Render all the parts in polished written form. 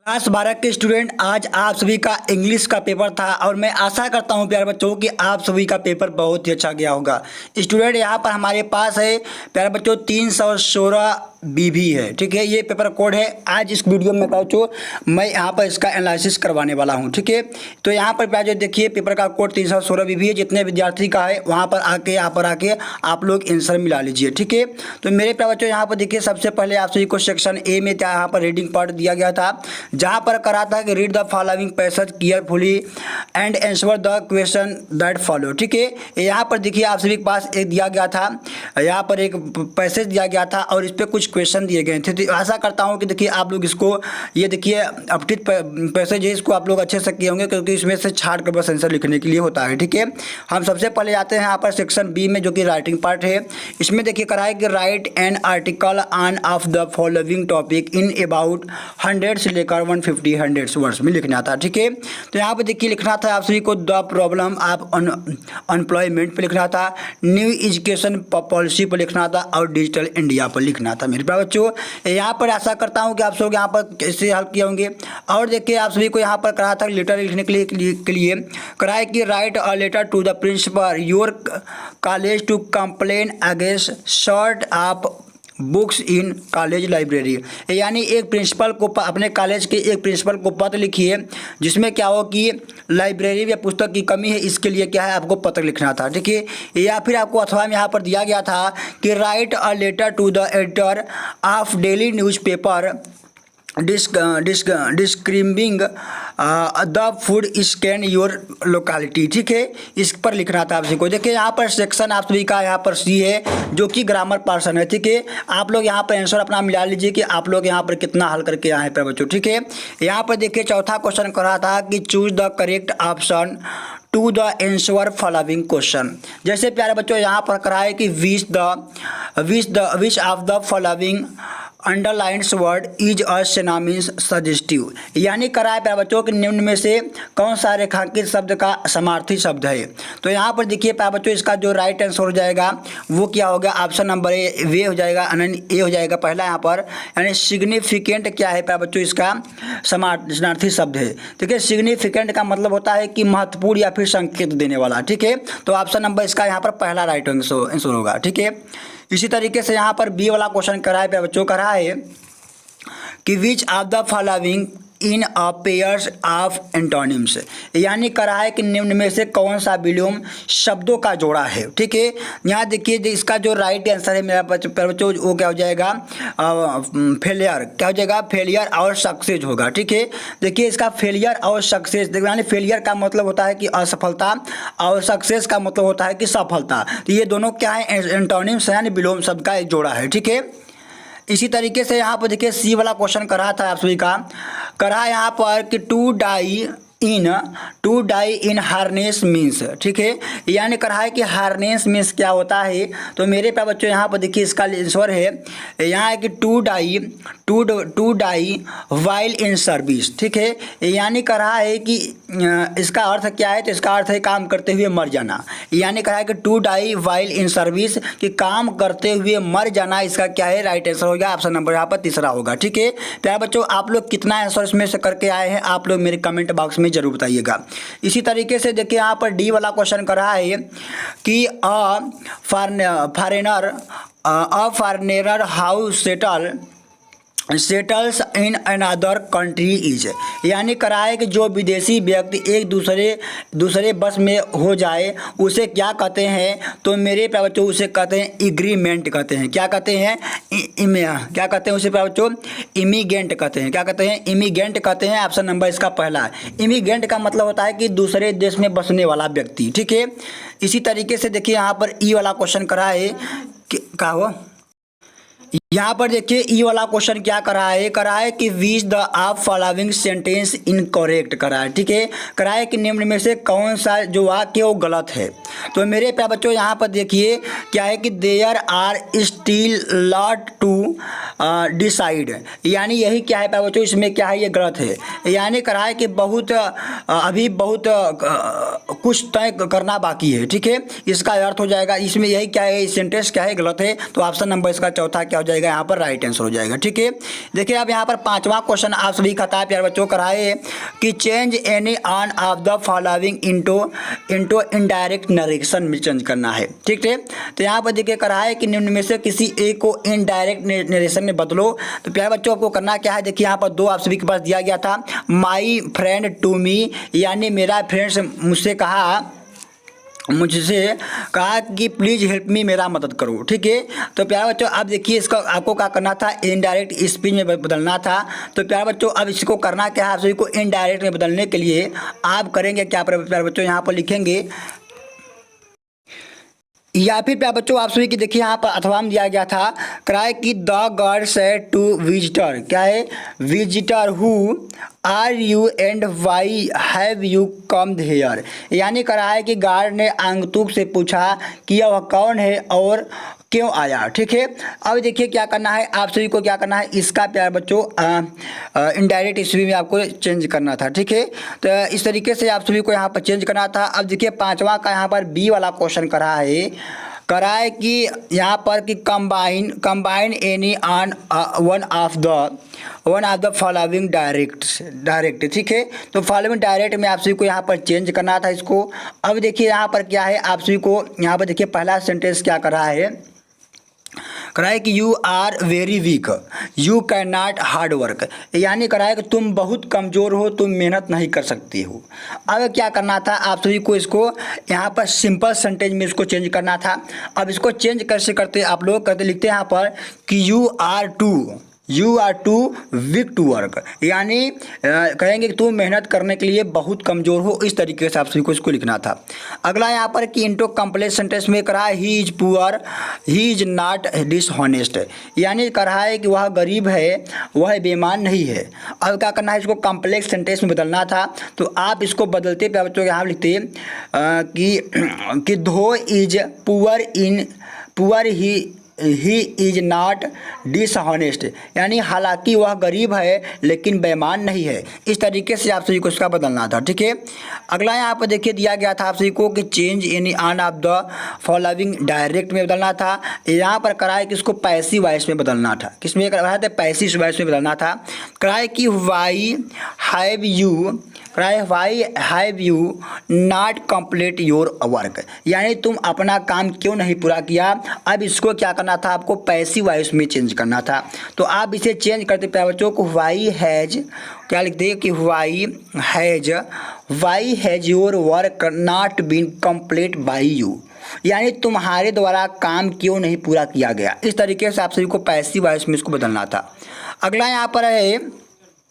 Class 12 के student, आज आप सभी का इंग्लिश का पेपर था और मैं आशा करता हूं प्यारे बच्चों कि आप सभी का पेपर बहुत ही अच्छा गया होगा। स्टूडेंट, यहां पर हमारे पास है प्यारे बच्चों 316 BB है। ठीक है, ये पेपर कोड है। आज इस वीडियो में बच्चों मैं यहाँ पर इसका एनालिसिस करवाने वाला हूँ। ठीक है, तो यहाँ पर प्यारे देखिए पेपर का कोड 316 BB है। जितने विद्यार्थी का है वहाँ पर आके आप लोग आंसर मिला लीजिए। ठीक है, तो मेरे प्यारे बच्चों यहाँ पर देखिए सबसे पहले आप सभी को सेक्शन ए में यहाँ पर रीडिंग पार्ट दिया गया था, जहाँ पर करा था कि read the following passage carefully and answer the question that follow. ठीक है, यहाँ पर देखिए आप सभी के पास एक दिया गया था, यहाँ पर एक पैसेज दिया गया था और इस पर कुछ क्वेश्चन दिए गए थे। तो आशा करता हूँ कि देखिए आप लोग इसको, ये देखिए अपडेट पैसेज है, इसको आप लोग अच्छे से किए होंगे क्योंकि इसमें से छाट कर बस आंसर लिखने के लिए होता है। ठीक है, हम सबसे पहले जाते हैं यहाँ पर सेक्शन बी में, जो कि राइटिंग पार्ट है। इसमें देखिए करा है कि right an article on off the following topic in about 100 से लेकर 150 वर्ड्स में लिखना था। ठीक है, तो यहाँ पर देखिए लिखना था आप सभी को द प्रॉब्लम ऑफ अनएम्प्लॉयमेंट पर लिखना था, न्यू एजुकेशन पॉलिसी पर लिखना था और डिजिटल इंडिया पर लिखना था। मेरे बच्चों यहाँ पर आशा करता हूँ कि आप सब यहाँ पर कैसे हल किए होंगे। और देखिए आप सभी को यहाँ पर करा था लेटर लिखने के लिए करा है कि write a letter to the principal your college to complain against short of books in college library. यानी एक प्रिंसिपल को, अपने कॉलेज के एक प्रिंसिपल को पत्र लिखिए जिसमें क्या हो कि लाइब्रेरी में पुस्तक की कमी है, इसके लिए क्या है आपको पत्र लिखना था। ठीक है, या फिर आपको अथवा में यहाँ पर दिया गया था कि write a letter to the editor of daily newspaper describing the food scan your locality. ठीक है, इस पर लिखना था आप सभी को। देखिए यहाँ पर सेक्शन आप सभी का यहाँ पर सी है, जो कि ग्रामर पर्सन है। ठीक है, आप लोग यहाँ पर आंसर अपना मिला लीजिए कि आप लोग यहाँ पर कितना हल करके आए हैं बच्चों। ठीक है, यहाँ पर देखिए चौथा क्वेश्चन करा था कि choose the correct option to the answer following question. जैसे प्यारे बच्चों यहाँ पर करा है कि which of the following underlines word is a synonyms suggestive. यानी करा है प्यारे बच्चों कि निम्न में से कौन सा रेखांकित शब्द का समार्थी शब्द है। तो यहाँ पर देखिए प्यारे बच्चों इसका जो राइट आंसर हो जाएगा वो क्या होगा, ऑप्शन नंबर ए वे हो जाएगा, ए हो जाएगा पहला यहाँ पर। यानी सिग्निफिकेंट क्या है प्यारे बच्चों, इसका समानार्थी शब्द है। ठीक है, सिग्निफिकेंट का मतलब होता है कि महत्वपूर्ण या फिर संकेत देने वाला। ठीक है, तो ऑप्शन नंबर इसका यहाँ पर पहला राइट आंसर होगा। ठीक है, इसी तरीके से यहाँ पर बी वाला क्वेश्चन कराए पे बच्चों करा है कि which of the following in a pairs of antonyms. यानी करा है कि निम्न में से कौन सा विलोम शब्दों का जोड़ा है। ठीक है, यहाँ देखिए इसका जो राइट आंसर है मेरा बच्चों वो क्या हो जाएगा, फेलियर। क्या हो जाएगा, फेलियर और सक्सेस होगा। ठीक है, देखिए इसका फेलियर और सक्सेस, देखिए यानी फेलियर का मतलब होता है कि असफलता और सक्सेस का मतलब होता है कि सफलता। तो ये दोनों क्या है, एंटोनिम्स यानी विलोम शब्द का एक जोड़ा है। ठीक है, इसी तरीके से यहाँ पर देखिए सी वाला क्वेश्चन करा था आप सभी का, करा यहाँ पर कि to die in harness means. ठीक है, यानी करा है कि हार्नेस मीन्स क्या होता है। तो मेरे पे बच्चों यहाँ पर देखिए इसका आंसर है यहाँ है कि to die while in service. ठीक है, यानी करा है कि इसका अर्थ क्या है, तो इसका अर्थ है काम करते हुए मर जाना। यानी कहा है कि to die while in service, कि काम करते हुए मर जाना, इसका क्या है राइट आंसर होगा, ऑप्शन नंबर यहाँ पर तीसरा होगा। ठीक है, प्यारे बच्चों आप लोग कितना आंसर इसमें से करके आए हैं आप लोग मेरे कमेंट बॉक्स में जरूर बताइएगा। इसी तरीके से देखिए यहाँ पर डी वाला क्वेश्चन कर रहा है कि foreigner how settles in another country is. यानी करा है कि जो विदेशी व्यक्ति एक दूसरे बस में हो जाए उसे क्या कहते हैं। तो मेरे प्यारे बच्चों उसे कहते हैं एग्रीमेंट कहते हैं। क्या कहते हैं, क्या कहते हैं उसे प्यारे बच्चों, इमिग्रेंट कहते हैं। क्या कहते हैं, इमिग्रेंट कहते हैं। ऑप्शन नंबर इसका पहला है। इमिग्रेंट का मतलब होता है कि दूसरे देश में बसने वाला व्यक्ति। ठीक है, इसी तरीके से देखिए यहाँ पर ई वाला क्वेश्चन करा है कि क्या हो, यहाँ पर देखिए ई वाला क्वेश्चन क्या करा है कि which the of following sentence incorrect करा है। ठीक है, करा है कि निम्न में से कौन सा जो वाक्य वो गलत है। तो मेरे प्यारे बच्चों यहाँ पर देखिए क्या है कि there are still lot to decide. यानी यही क्या है प्यारे बच्चों, इसमें क्या है, ये गलत है। यानी करा है कि अभी बहुत कुछ तय करना बाकी है। ठीक है, इसका अर्थ हो जाएगा इसमें यही क्या है, सेंटेंस क्या है, गलत है। तो ऑप्शन नंबर इसका चौथा क्या हो जाएगा, जाएगा यहाँ पर राइट आंसर हो जाएगा। ठीक है, देखिए अब यहाँ पर पांचवा क्वेश्चन आप सभी का था प्यारे बच्चों कराए कि change any on off the following into indirect narration में चेंज करना है। ठीक है, तो यहाँ पर देखिए करा है कि निम्न में से किसी एक को इनडायरेक्ट नरेशन में बदलो। तो प्यारे बच्चों आपको करना क्या है, देखिए यहाँ पर दो आप सभी के पास दिया गया था, माई फ्रेंड टू मी, यानी मेरा फ्रेंड्स मुझसे कहा कि प्लीज़ हेल्प मी, मेरा मदद करो। ठीक है, तो प्यारे बच्चों अब देखिए इसका आपको क्या करना था, इनडायरेक्ट स्पीच में बदलना था। तो प्यारे बच्चों अब इसको करना क्या है, आप सभी को इनडायरेक्ट में बदलने के लिए आप करेंगे क्या प्यारे बच्चों, यहाँ पर लिखेंगे या फिर प्यारे बच्चों आप सभी की देखिए यहाँ पर अथवा में दिया गया था कराए कि the god said to visitor, क्या है, visitor who are you and why have you come here, यानी करा है कि गार्ड ने आगंतुक से पूछा कि वह कौन है और क्यों आया। ठीक है, अब देखिए क्या करना है, आप सभी को क्या करना है, इसका प्यारे बच्चों इनडायरेक्ट स्पीच में आपको चेंज करना था। ठीक है, तो इस तरीके से आप सभी को यहाँ पर चेंज करना था। अब देखिए पांचवा का यहाँ पर बी वाला क्वेश्चन करा है कि यहाँ पर कि combine any on one of the following direct. ठीक है, तो फॉलोइंग डायरेक्ट में आप सभी को यहाँ पर चेंज करना था इसको। अब देखिए यहाँ पर क्या है, आप सभी को यहाँ पर देखिए पहला सेंटेंस क्या कर रहा है, कराए कि you are very weak, you can not hard work, यानी कराए कि तुम बहुत कमज़ोर हो, तुम मेहनत नहीं कर सकती हो। अब क्या करना था, आप सभी को इसको यहाँ पर सिंपल सेंटेंस में इसको चेंज करना था। अब इसको चेंज कैसे करते आप लोग लिखते हैं यहाँ पर कि you are too weak to work, यानी कहेंगे कि तुम मेहनत करने के लिए बहुत कमज़ोर हो, इस तरीके से आप सभी को इसको लिखना था। अगला यहाँ पर कि इंटो कम्प्लेक्स सेंटेंस में करा he is poor, he is not dishonest, यानी कहा है कि वह गरीब है, वह बेईमान नहीं है। अब क्या करना है, इसको कम्प्लेक्स सेंटेंस में बदलना था। तो आप इसको बदलते पे बच्चों यहाँ लिखते कि दो is poor he is not dishonest, यानी हालांकि वह गरीब है लेकिन बेईमान नहीं है। इस तरीके से आप सभी को इसका बदलना था। ठीक है, अगला यहाँ पर देखिए दिया गया था आप सभी को कि change any on off the following direct में बदलना था। यहाँ पर कराए कि इसको पैसिव वॉइस में बदलना था। किसमें कराया था, पैसिव वॉइस में बदलना था। कराए कि Y have you not complete your work, यानी तुम अपना काम क्यों नहीं पूरा किया। अब इसको क्या करना था, आपको पैसिव वॉइस में चेंज करना था। तो आप इसे चेंज करते प्यारे बच्चों को वाई हैज, क्या लिखते हैं कि why has your work not been complete by you, यानी तुम्हारे द्वारा काम क्यों नहीं पूरा किया गया। इस तरीके से आप सभी को पैसिव वॉइस में इसको बदलना था। अगला यहाँ पर है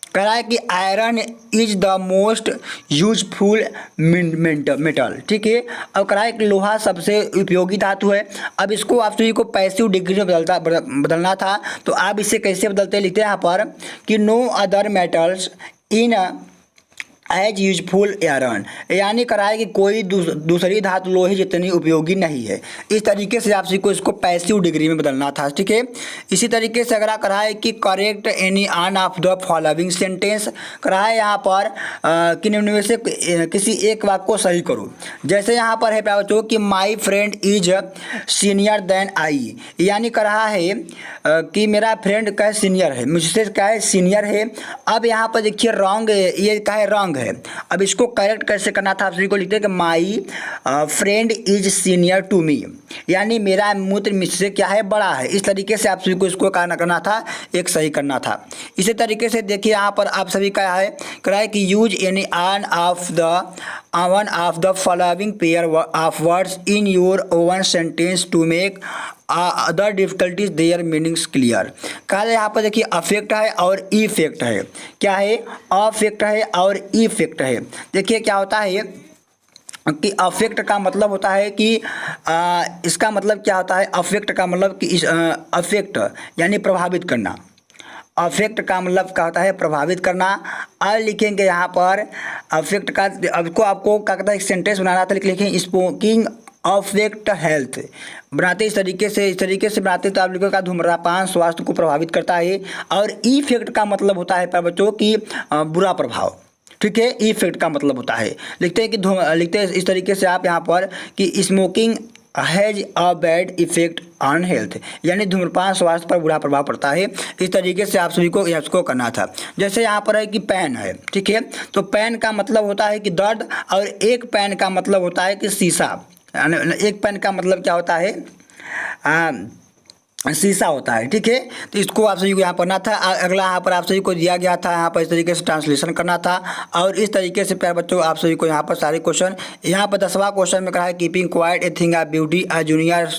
कह रहा है कि iron is the most useful metal. ठीक है, अब कह रहा है कि लोहा सबसे उपयोगी धातु है। अब इसको आप सभी को पैसिव डिग्री में बदलना था। तो आप इसे कैसे बदलते लिखते हैं यहाँ पर कि no other metals in as useful iron, यानी कराए कि कोई दूसरी धातु लोहे जितनी उपयोगी नहीं है। इस तरीके से आप सभी को इसको पैसिव डिग्री में बदलना था। ठीक है, इसी तरीके से अगर कराए कि correct any on off the following sentence, कराए यहाँ पर कि निम्न में से किसी एक वाक्य को सही करो। जैसे यहाँ पर है बच्चों कि my friend is senior than I, यानी कर रहा है कि मेरा फ्रेंड का सीनियर है, मुझसे क्या है सीनियर है। अब यहाँ पर देखिए रॉन्ग, ये क्या है रॉन्ग है। अब इसको करेक्ट कैसे करना था, आप सभी को लिखते हैं कि my friend is senior to me, यानी मेरा मित्र मुझसे क्या है बड़ा है। इस तरीके से आप सभी को इसको करना था, एक सही करना था। इसी तरीके से देखिए यहाँ पर आप सभी का है कराए कि use any one of the following pair of words in your own sentence to make other difficulties their meanings clear. कहा यहाँ पर देखिए अफेक्ट है और इफेक्ट है। क्या है, अफेक्ट है और इफेक्ट है। देखिए क्या होता है कि अफेक्ट का मतलब होता है कि इसका मतलब क्या होता है, अफेक्ट का मतलब कि अफेक्ट यानी प्रभावित करना। अफेक्ट का मतलब क्या होता है, प्रभावित करना। और लिखेंगे यहाँ पर अफेक्ट का आपको क्या कहता है, एक सेंटेंस बनाना था, लिखेंगे स्पोकिंग अफेक्ट हेल्थ बनाते इस तरीके से बनाते तो आप लिखोगे धूम्रपान स्वास्थ्य को प्रभावित करता है। और इफेक्ट का मतलब होता है पर बच्चों की बुरा प्रभाव। ठीक है, इफेक्ट का मतलब होता है लिखते हैं इस तरीके से आप यहाँ पर कि smoking has a bad effect on health, यानी धूम्रपान स्वास्थ्य पर बुरा प्रभाव पड़ता है। इस तरीके से आप सभी को इसको करना था। जैसे यहाँ पर है कि पेन है, ठीक है, तो पेन का मतलब होता है कि दर्द, और एक पेन का मतलब होता है कि शीशा। एक पेन का मतलब क्या होता है, शीशा होता है, ठीक है। तो इसको आप सभी को यहाँ पढ़ना था। अगला यहाँ पर आप सभी को दिया गया था, यहाँ पर इस तरीके से ट्रांसलेशन करना था, और इस तरीके से प्यारे बच्चों आप सभी को यहाँ पर सारे क्वेश्चन, यहाँ पर 10वां क्वेश्चन में कहा है keeping quite a thing of beauty junior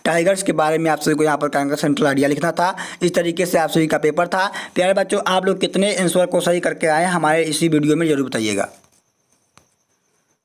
tigers के बारे में आप सभी को यहाँ पर सेंट्रल आइडिया लिखना था। इस तरीके से आप सभी का पेपर था। प्यारे बच्चों, आप लोग कितने आंसर को सही करके आए हमारे इसी वीडियो में जरूर बताइएगा।